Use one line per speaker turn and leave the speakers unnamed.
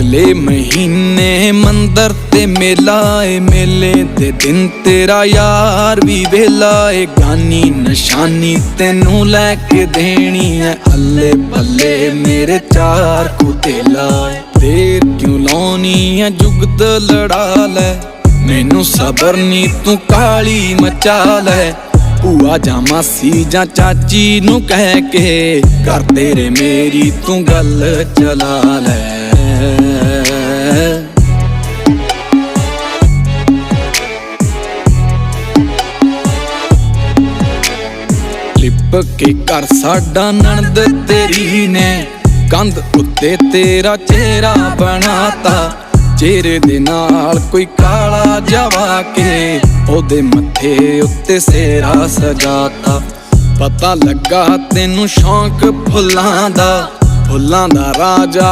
अगले महीने मंदिर ते मेला ए, मेले दे दिन तेरा यार भी वेला ए। गानी निशानी तेनू लैके देनी है, अल्ले पल्ले मेरे चार कुतेला। देर क्यों लाउनी है जुगत लड़ा लै, मैनू सबर नी तू काली मचा लै। भूआ जा मासी जा चाची नू कह के कर तेरे मेरी तू गल चला लै। लिप के कर साडा नणद तेरी ने, कंध उत्ते तेरा चेहरा बनाता। चेहरे दे नाल कोई काला जवा के ओदे मत्थे उत्ते सेरा सजाता। पता लगा तेनू शौक फुल्लां दा, फुल्लां दा राजा